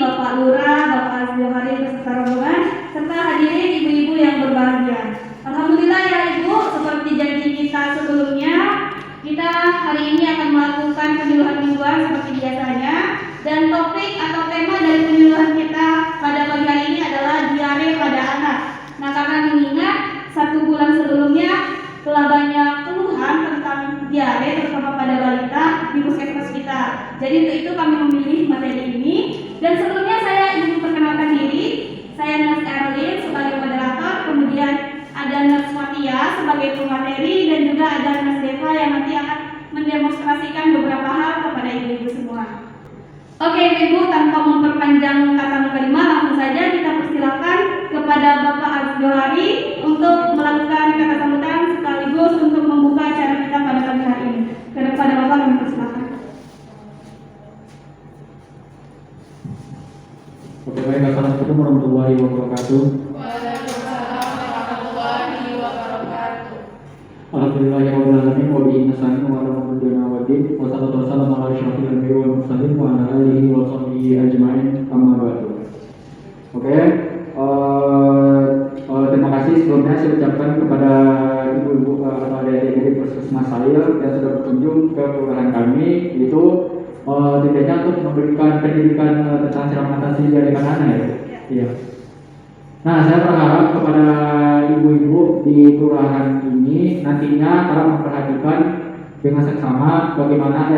Bapak Lurah, Bapak Azhari beserta rombongan, serta hadirin ibu-ibu yang berbahagia. Alhamdulillah ya Ibu, seperti janji kita sebelumnya, kita hari ini akan melakukan penyuluhan mingguan seperti biasanya, dan topik atau tema dari penyuluhan kita pada pagi hari ini adalah diare pada anak. Nah, karena mengingat 1 bulan sebelumnya telah banyak keluhan tentang diare terutama pada balita di puskesmas kita. Jadi untuk itu kami memilih materi ini. Dan sebelumnya saya ingin memperkenalkan diri. Saya Nurse Erlin sebagai moderator, kemudian ada Nurse Fatia sebagai pemateri, dan juga ada Nurse Deva yang nanti akan mendemonstrasikan beberapa hal kepada ibu-ibu semua. Oke Ibu, tanpa memperpanjang kata mukadimah, langsung saja kita persilakan kepada Bapak Azhari untuk melakukan kata sambutan sekaligus untuk membuka acara kita pada pagi hari ini. Kepada Bapak kami persilakan. Oke, baik. Assalamualaikum warahmatullahi wabarakatuh. Alhamdulillahirabbil alamin wa bihi nasta'in wa ala umuri waddin wa sallallahu wasallam ala asyrofil anbiya'i wal mursalin wa ala alihi wa sahbihi ajma'in amma ba'du. Oke, terima kasih sebelumnya saya ucapkan kepada ibu-ibu atau adik-adik puskesmas saya yang sudah berkunjung ke kelurahan kami, itu tentunya untuk memberikan pendidikan tentang cara mengatasi diare pada anak ya. Iya. Nah, saya berharap kepada ibu-ibu di kelurahan ini nantinya dalam memperhatikan dengan seksama bagaimana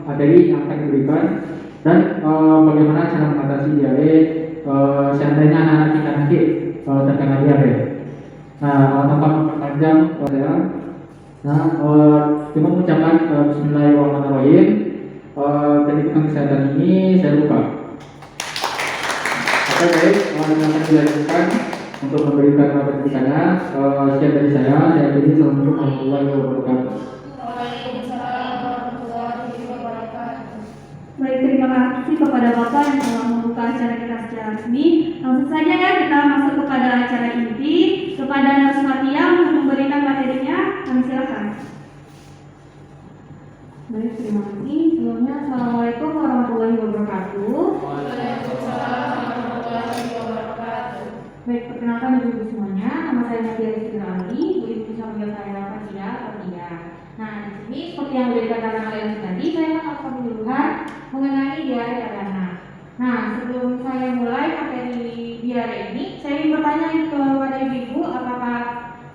materi yang akan diberikan dan bagaimana cara mengatasi diare seandainya anak-anak kita nanti terkena diare. Nah, tanpa memperpanjang saya, cuma mengucapkan Bismillahirrahmanirrahim. Pendidikan kesehatan ini saya buka. Oke, baik, akan dilanjutkan untuk memberikan pendidikannya. Sekian dari saya jadi Assalamualaikum warahmatullahi wabarakatuh. Baik, terima kasih kepada Bapak yang telah membuka acara kita secara resmi. Langsung saja ya kita masuk kepada acara inti. Kepada Nurse Fatia untuk memberikan materinya, kami silakan. Baik, terima kasih. Sebelumnya, Assalamualaikum warahmatullahi wabarakatuh. Baik, perkenalkan ibu-ibu semuanya. Nama saya Nadia Rizky Ali. Ibu-ibu bisa panggil saya Fatia atau Tia. Nah, di sini seperti yang sudah dikatakan oleh Ibu tadi, saya akan melakukan penyuluhan mengenai diare pada anak. Nah, sebelum saya mulai materi diare ini, saya ingin bertanya kepada ibu-ibu, apakah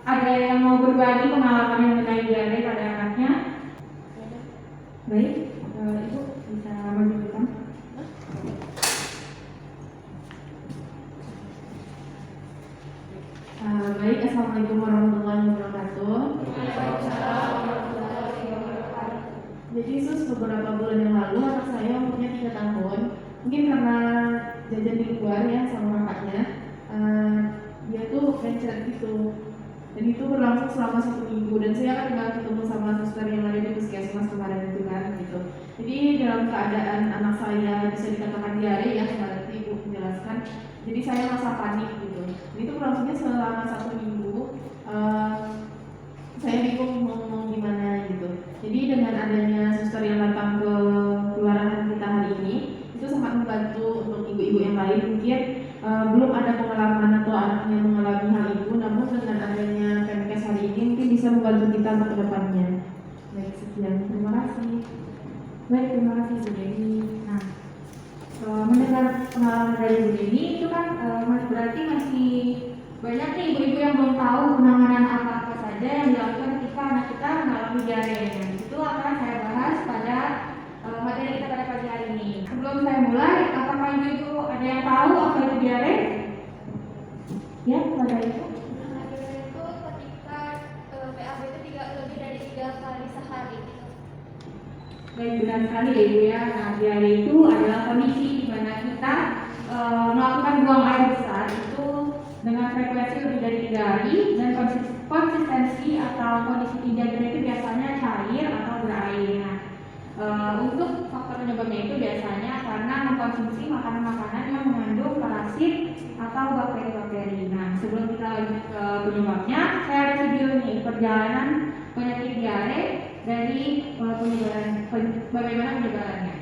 ada yang mau berbagi pengalaman mengenai diare pada anaknya? Baik, Ibu bisa menunjukkan. Baik, Assalamualaikum warahmatullahi wabarakatuh. Jadi beberapa bulan yang lalu anak saya umurnya 3 tahun. Mungkin karena jajan di luar ya sama kakaknya, dia tuh mencret gitu. Dan itu berlangsung selama 1 minggu, dan saya kan tinggal ketemu sama suster yang ada di puskesmas kemarin itu kan gitu. Jadi dalam keadaan anak saya bisa dikatakan diare ya, kemarin itu ibu menjelaskan. Jadi saya merasa panik gitu. Dan itu berlangsungnya selama 1 minggu. Saya bingung mau gimana gitu. Jadi dengan adanya suster yang datang ke kelurahan kita hari ini, itu sangat membantu untuk ibu-ibu yang lain. Mungkin belum ada pengalaman atau anaknya mengalami hal itu, namun dengan adanya Pemkes hari ini mungkin bisa membantu kita untuk kedepannya. Baik, sekian, terima kasih. Baik, terima kasih Bu Deni. Nah, mendengar pengalaman dari Bu Deni itu kan berarti masih banyak nih ibu-ibu yang belum tahu penanganan apa-apa saja yang dilakukan ketika anak kita mengalami diare. Itu akan saya bahas pada materi kita pada pagi hari ini. Sebelum saya mulai, apakah ibu-ibu ada yang tahu apa itu diare? Ya, pada itu. Diare itu ketika PAB itu lebih dari 3 kali sehari. Baik, benar sekali ya Ibu ya. Nah, diare itu adalah kondisi di mana kita melakukan buang air besar itu dengan frekuensi lebih dari 3 hari, dan konsistensi atau kondisi tinjauan itu biasanya cair atau berair. Nah, untuk faktor penyebabnya itu biasanya karena mengkonsumsi makanan-makanan yang mengandung parasit atau bakteri-bakteri. Nah, sebelum kita lanjut ke penyebabnya, saya ada video nih perjalanan penyakit diare dari bagaimana penyebarannya.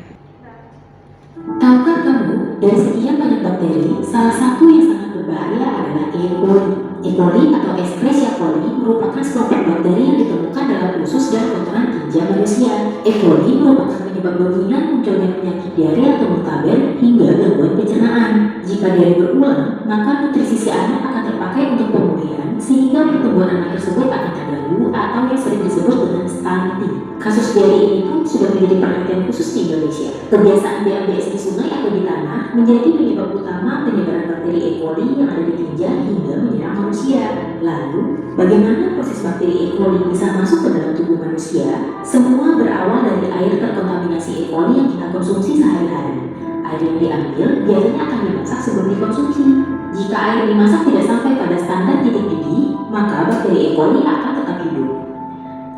Tahukah kamu dari sekian banyak bakteri, salah satu yang sangat berbahaya adalah E. coli. E. coli atau Escherichia coli merupakan sekelompok bakteri yang ditemukan dalam usus dan kotoran tinja manusia. E. coli merupakan penyebab dominan munculnya penyakit diare atau muntaber hingga gangguan pencernaan. Jika diare berulang, maka nutrisi si anak akan terpakai untuk pemulihan sehingga pertumbuhan anak tersebut akan terganggu atau yang sering disebut dengan stunting. Kasus diare ini pun sudah menjadi perhatian khusus di Indonesia. Kebiasaan BABS di sungai atau di tanah menjadi penyebab utama penyebaran bakteri E. coli yang ada di tinja hingga menyerang manusia. Lalu, bagaimana proses bakteri E. coli bisa masuk ke dalam tubuh manusia? Semua berawal dari air terkontaminasi E. coli yang kita konsumsi sehari-hari. Air yang diambil biasanya akan dimasak sebelum dikonsumsi. Jika air dimasak tidak sampai pada standar titik didih, maka bakteri E. coli akan tetap hidup.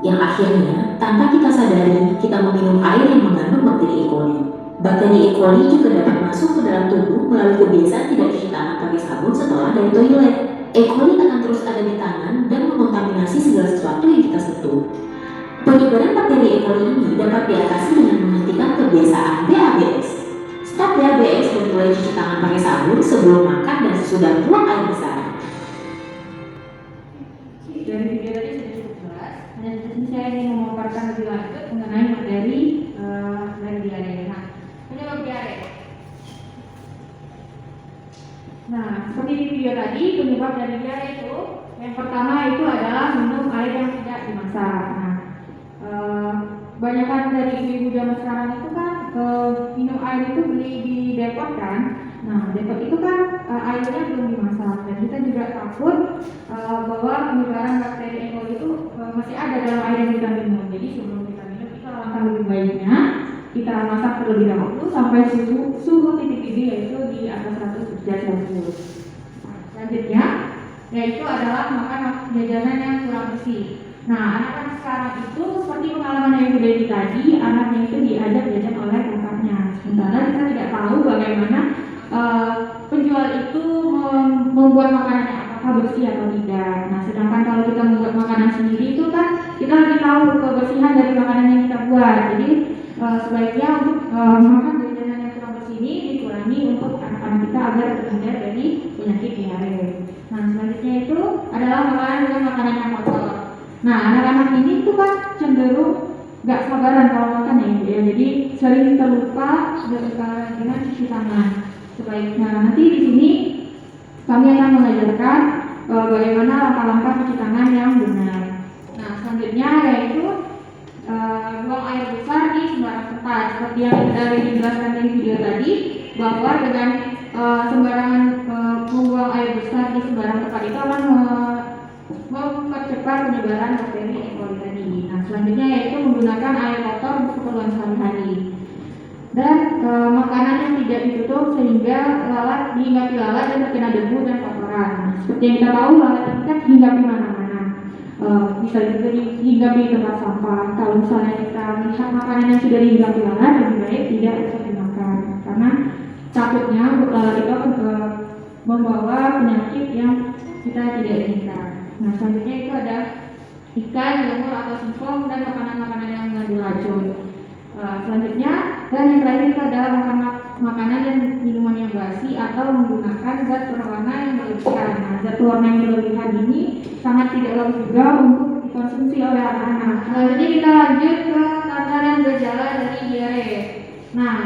Yang akhirnya, tanpa kita sadari, kita meminum air yang mengandung bakteri E. coli. Bakteri E. coli juga dapat masuk ke dalam tubuh melalui kebiasaan tidak cuci tangan pakai sabun setelah dari toilet. E. coli akan terus ada di tangan dan mengontaminasi segala sesuatu yang kita sentuh. Penyebaran bakteri E. coli ini dapat diatasi dengan menghentikan kebiasaan BABS. Stop BABS dan mulai cuci tangan pakai sabun sebelum makan dan sesudah buang air besar. Dari video tadi sudah cukup jelas. Dan di sini saya ingin memaparkan lebih lanjut mengenai materi dari diare. Nah, penyebab diare. Nah, seperti di video tadi, penyebab dari diare itu yang pertama itu adalah minum air yang tidak dimasak. Nah, banyakan dari ibu-ibu zaman sekarang itu kan minum air itu beli di depot kan. Nah, depot itu kan airnya belum dimasak dan kita juga takut bahwa penyebaran bakteri E. coli itu masih ada dalam air yang kita minum. Jadi sebelum kita minum itu alangkah lebih baiknya kita masak terlebih dahulu sampai suhu titik didih yaitu di atas 100 derajat Celcius. Nah, selanjutnya yaitu adalah makan jajanan yang kurang bersih. Nah, anak-anak sekarang itu seperti pengalaman yang sudah tadi, anaknya itu diajak jajan oleh kakaknya. Sementara kita tidak tahu bagaimana penjual itu membuat makanannya apakah bersih atau tidak. Nah, sedangkan kalau kita membuat makanan sendiri itu kan kita lebih tahu kebersihan dari makanan yang kita buat. Jadi sebaiknya untuk makan jajanan yang kurang bersih ini dikurangi untuk anak-anak kita agar terhindar dari penyakit diare. Nah, selanjutnya itu adalah makanan yang kotor. Nah, anak-anak ini tuh kan cenderung gak sabaran kalau makan ya Ibu ya. Jadi sering terlupa dengan cuci tangan. Sebaiknya nanti di sini kami akan mengajarkan bagaimana langkah-langkah cuci tangan yang benar. Nah, selanjutnya yaitu buang air besar di sembarang tempat. Seperti yang dari dijelaskan di video tadi, bahwa dengan sembarangan membuang air besar di sembarang tempat itu akan mempercepat penyebaran bakteri E. coli tadi. Nah, selanjutnya yaitu menggunakan air kotor untuk keperluan sehari-hari. Dan makanan yang tidak ditutup sehingga dihinggapi lalat dan terkena debu dan kotoran. Nah, seperti yang kita tahu, lalat itu kan hinggap di mana-mana. Bisa juga dihinggapi di tempat sampah. Kalau misalnya kita melihat makanan yang sudah dihinggapi lalat, lebih baik tidak usah dimakan karena takutnya lalat itu akan membawa penyakit yang kita tidak inginkan. Nah, selanjutnya itu ada ikan, jamur atau singkong dan makanan-makanan yang mengandung racun. Selanjutnya dan yang terakhir itu adalah makanan dan minuman yang basi atau menggunakan zat pewarna yang berlebihan. Nah, zat pewarna yang berlebihan ini sangat tidak bagus juga untuk dikonsumsi oleh anak-anak. Selanjutnya kita lanjut ke tanda dan gejala dari diare. Nah,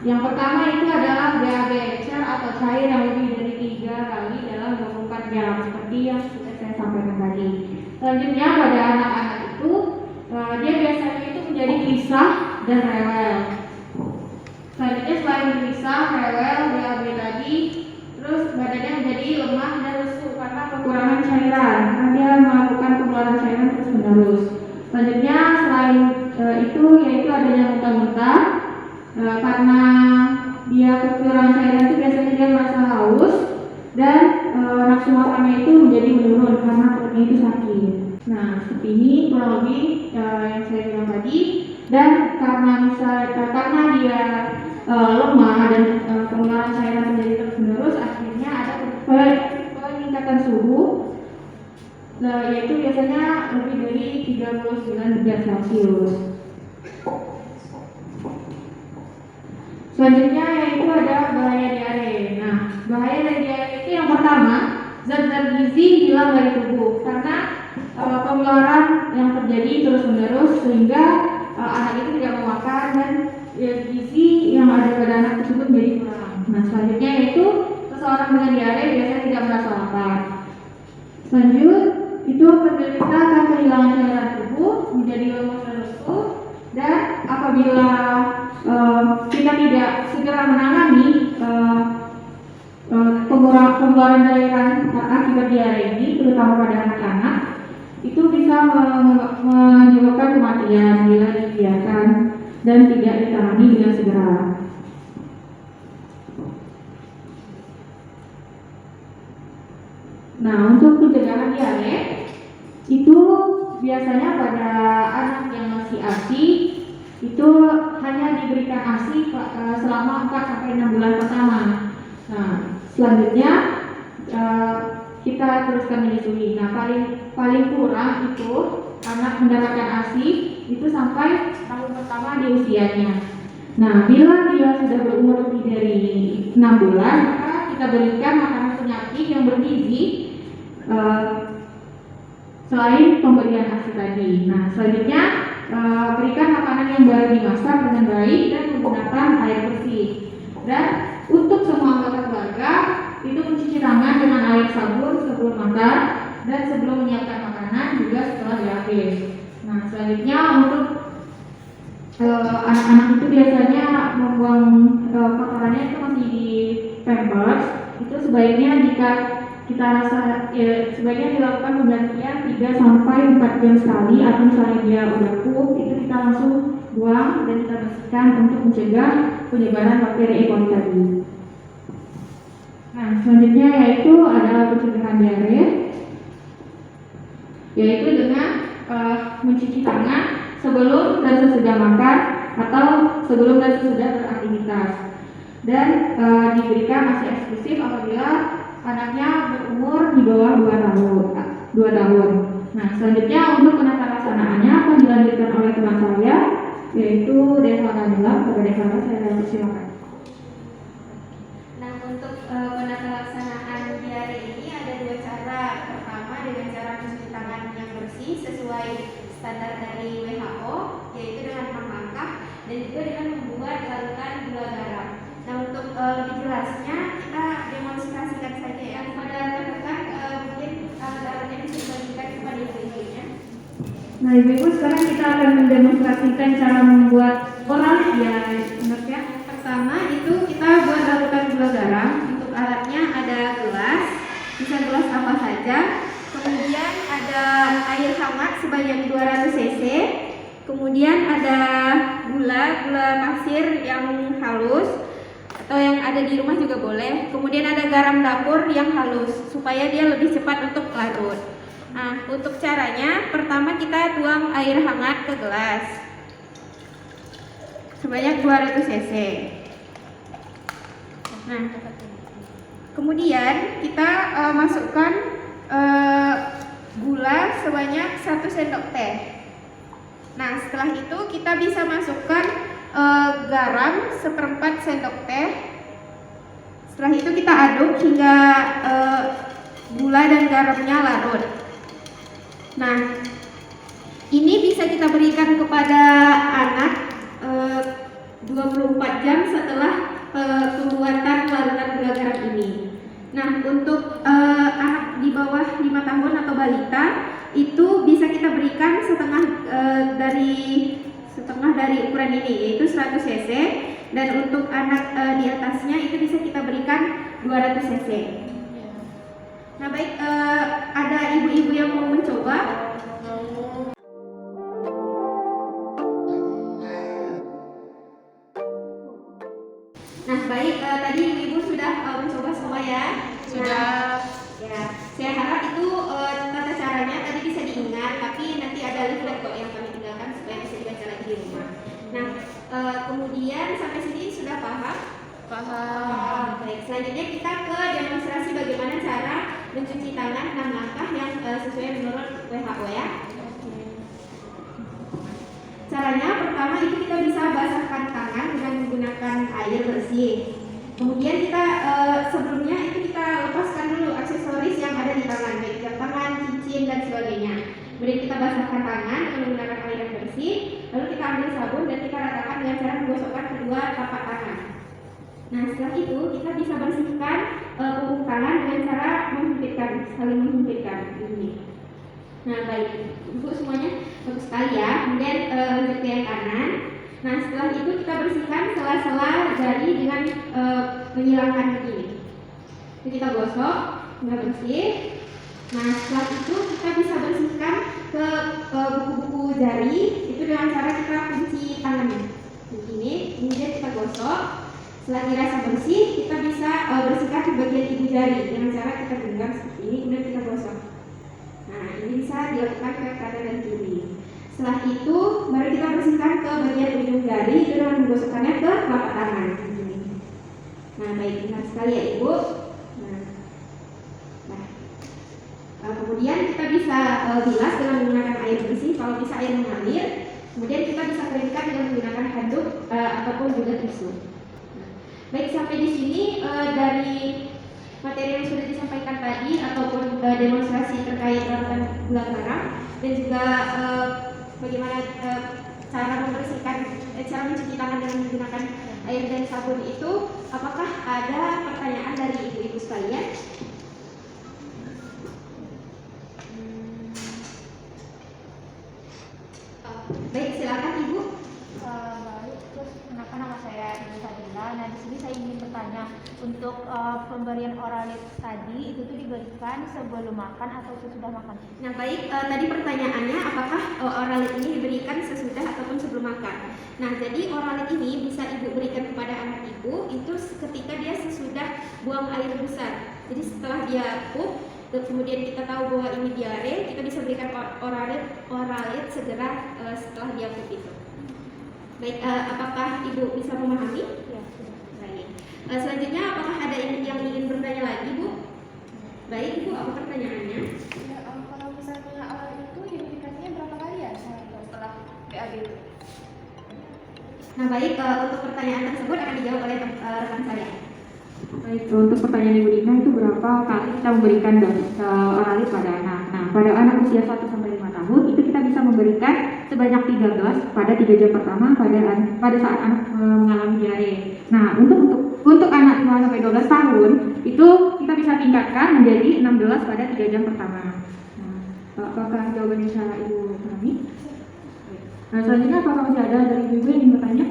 yang pertama itu adalah BAB encer atau cair yang lebih dari 3 kali dalam 24 jam seperti yang sudah saya sampaikan tadi. Selanjutnya pada anak-anak itu dia biasanya itu menjadi gelisah dan rewel. Selanjutnya selain gelisah, rewel, BAB tadi, terus badannya menjadi lemah dan lesu karena kekurangan cairan. Karena dia melakukan pengeluaran cairan terus-menerus. Selanjutnya selain itu yaitu adanya muntah-muntah. Karena dia kekurangan cairan itu biasanya dia merasa haus dan nafsu makannya itu menjadi menurun karena perutnya itu sakit. Nah, seperti ini kurang lebih yang saya bilang tadi. Dan karena dia lemah dan pengeluaran cairan menjadi terus-menerus, akhirnya ada peningkatan suhu, yaitu biasanya lebih dari 39 derajat Celcius. Selanjutnya yaitu ada bahaya diare. Nah, bahaya dari diare itu yang pertama, zat-zat gizi hilang dari tubuh karena pengeluaran yang terjadi terus-menerus sehingga anak itu tidak mau makan dan gizi yang ada pada anak tersebut menjadi kurang. Nah, selanjutnya yaitu seseorang dengan diare biasanya tidak merasa lapar. Selanjut itu penderita akan kehilangan cairan tubuh, menjadi lemas dan lesu, dan apabila kita tidak segera menangani pengeluaran cairan akibat diare ini, terutama pada anak-anak, itu bisa menyebabkan kematian bila dibiarkan dan tidak ditangani dengan segera. Nah, untuk pencegahan diare itu biasanya pada anak yang masih ASI itu hanya diberikan ASI selama 4-6 bulan pertama. Nah, selanjutnya kita teruskan menyusui. Nah, paling kurang itu anak mendapatkan ASI itu sampai tahun pertama di usianya. Nah, bila dia sudah berumur lebih dari 6 bulan, maka kita berikan makanan penyakit yang bergizi selain pemberian ASI tadi. Nah, selanjutnya berikan makanan yang baru dimasak dengan baik dan menggunakan air bersih. Dan untuk semua anggota keluarga itu mencuci tangan dengan air sabun sebelum makan dan sebelum menyiapkan makanan juga setelah dihabis. Nah, selanjutnya untuk anak-anak itu biasanya membuang kotorannya itu masih di pampers. Itu sebaiknya jika kita rasa sebaiknya dilakukan penggantian 3-4 jam sekali, atau misalnya dia udah pup itu kita langsung buang dan kita bersihkan untuk mencegah penyebaran bakteri E. coli tadi. Nah, selanjutnya yaitu adalah pencegahan diare, yaitu dengan mencuci tangan sebelum dan sesudah makan atau sebelum dan sesudah beraktivitas, dan diberikan ASI eksklusif apabila anaknya berumur di bawah 2 tahun. Nah, selanjutnya untuk penata laksanaannya akan dilanjutkan oleh teman saya, yaitu Deva Nadila. Kepada Deva saya persilakan. Nah, untuk penata laksanaan diare ini ada 2 cara. Pertama dengan cara mencuci tangan yang bersih sesuai standar dari WHO, yaitu dengan 6 langkah, dan juga dengan membuat larutan gula garam. Nah, untuk lebih jelasnya kita demonstrasikan saja ya kepada rekan-rekan, mungkin larutannya bisa dibagikan kepada ibu-ibunya. Nah, ibu-ibu, sekarang kita akan mendemonstrasikan cara membuat oral ya, benar ya? Pertama itu kita buat larutan gula garam. Untuk alatnya ada gelas, bisa gelas apa saja. Kemudian ada air hangat sebanyak 200 cc. Kemudian ada gula pasir yang halus atau yang ada di rumah juga boleh. Kemudian ada garam dapur yang halus supaya dia lebih cepat untuk larut. Nah, untuk caranya pertama kita tuang air hangat ke gelas sebanyak 200 cc. Nah, kemudian kita masukkan gula sebanyak 1 sendok teh. Nah, setelah itu kita bisa masukkan garam 1/4 sendok teh. Setelah itu kita aduk hingga gula dan garamnya larut. Nah, ini bisa kita berikan kepada anak 24 jam setelah pembuatan larutan gula garam ini. Nah, untuk anak di bawah 5 tahun atau balita itu bisa kita berikan setengah dari ukuran ini, yaitu 100 cc, dan untuk anak di atasnya itu bisa kita berikan 200 cc. Nah, baik, ada ibu-ibu yang mau mencoba? Nah, baik, tadi ibu sudah mencoba semua ya? Sudah. Ya, saya harap itu tata caranya tadi bisa diingat, tapi nanti ada leaflet kok yang kami tinggalkan supaya bisa dibaca lagi di rumah. Nah, kemudian sampai sini sudah paham? Paham. Baik, selanjutnya kita ke demonstrasi bagaimana cara mencuci tangan 6 langkah yang sesuai menurut WHO ya. Caranya pertama itu kita bisa basahkan tangan dengan menggunakan air bersih. Kemudian kita sebelumnya itu kita lepaskan dulu aksesoris yang ada di tangan, baik jam tangan, cincin dan sebagainya. Kemudian kita basahkan tangan dengan menggunakan air yang bersih, lalu kita ambil sabun dan kita ratakan dengan cara menggosokkan kedua telapak tangan. Nah, setelah itu kita bisa bersihkan punggung tangan dengan cara menghimpitkan, saling menghimpitkan ini. Nah, baik, Ibu semuanya bagus sekali ya. Kemudian lanjut ke yang kanan. Nah, setelah itu kita bersihkan sela-sela jari dengan menghilangkan begini. Jadi kita gosok, sudah bersih. Nah, setelah itu kita bisa bersihkan ke buku-buku jari itu dengan cara kita kunci tangannya begini, kemudian kita gosok. Setelah dirasa bersih, kita bisa bersihkan ke bagian ibu jari dengan cara kita genggam seperti ini, kemudian kita gosok. Nah, ini bisa dilakukan ke kanan dan kiri. Setelah itu, baru kita bersihkan ke bagian ujung jari dengan menggosokkannya ke telapak tangan. Begini. Nah, baik, benar sekali ya Ibu. Kemudian kita bisa bilas dengan menggunakan air bersih, kalau bisa air mengalir. Kemudian kita bisa keringkan dengan menggunakan handuk ataupun juga tisu. Baik, sampai di sini dari materi yang sudah disampaikan tadi ataupun demonstrasi terkait larutan gula garam dan juga bagaimana cara membersihkan, cara mencuci tangan dengan menggunakan air dan sabun itu, apakah ada pertanyaan dari ibu-ibu sekalian? Baik, silakan Ibu. Baik, terus kenapa nama saya Ibu Fadila. Nah, di sini saya ingin bertanya untuk pemberian oralit tadi itu tuh diberikan sebelum makan atau sesudah makan? Nah, baik, tadi pertanyaannya apakah oralit ini diberikan sesudah ataupun sebelum makan. Nah, jadi oralit ini bisa Ibu berikan kepada anak Ibu itu ketika dia sesudah buang air besar. Jadi setelah dia pup, kemudian kita tahu bahwa ini diare, kita bisa berikan oralit segera setelah dia pup itu. Baik, apakah Ibu bisa memahami? Ya, sudah. Baik. Selanjutnya, apakah ada yang ingin bertanya lagi, Bu? Baik, Ibu, apa pertanyaannya? Ya, kalau misalnya awal itu diberikannya berapa kali ya setelah PAB itu? Nah, baik, untuk pertanyaan tersebut akan dijawab oleh rekan saya. Baik, untuk pertanyaan Ibu Dina itu berapa kali kita memberikan oralit pada anak? Nah, pada anak usia 1-5 tahun itu kita bisa memberikan sebanyak 3 pada 3 jam pertama pada saat anak mengalami diare. Nah, untuk anak 5-12 tahun itu kita bisa tingkatkan menjadi 16 pada 3 jam pertama. Nah, apakah jawaban yang bisa Ibu pahami? Nah, selanjutnya apakah masih ada dari Ibu yang ingin bertanya?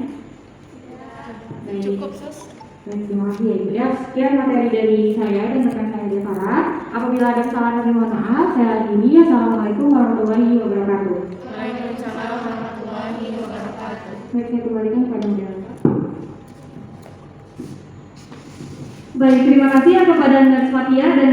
Cukup, Sus. Baik, terima kasih ya Ibu ya. Sekian materi dari saya dan rekan saya Devara. Apabila ada kesalahan kami mohon maaf. Saya akhiri. Assalamualaikum warahmatullahi wabarakatuh. Waalaikumsalam warahmatullahi wabarakatuh. Baik, saya kembalikan kepada moderator. Baik, terima kasih ya kepada Nurse Fatia dan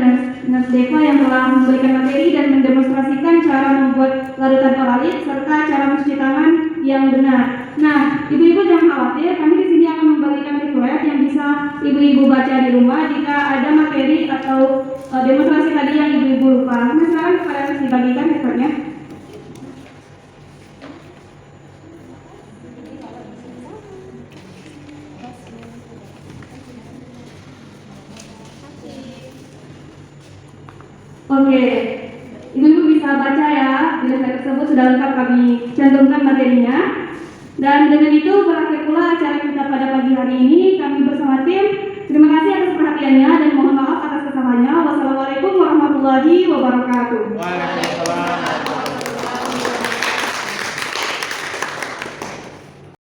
Nurse Deva yang telah memberikan materi dan mendemonstrasikan cara membuat larutan oralit serta cara mencuci tangan yang benar. Nah, ibu-ibu jangan khawatir, kami di sini akan membagikan riwayat yang bisa ibu-ibu baca di rumah jika ada materi atau demonstrasi tadi yang ibu-ibu lupa. Nah, sekarang kepada Nurse dibagikan riwayatnya. Oke, ibu-ibu bisa baca ya, di slide tersebut sudah lengkap kami cantumkan materinya. Dan dengan itu berakhir pula acara kita pada pagi hari ini. Kami bersama tim, terima kasih atas perhatiannya dan mohon maaf atas kesalahannya. Wassalamualaikum warahmatullahi wabarakatuh. Waalaikumsalam.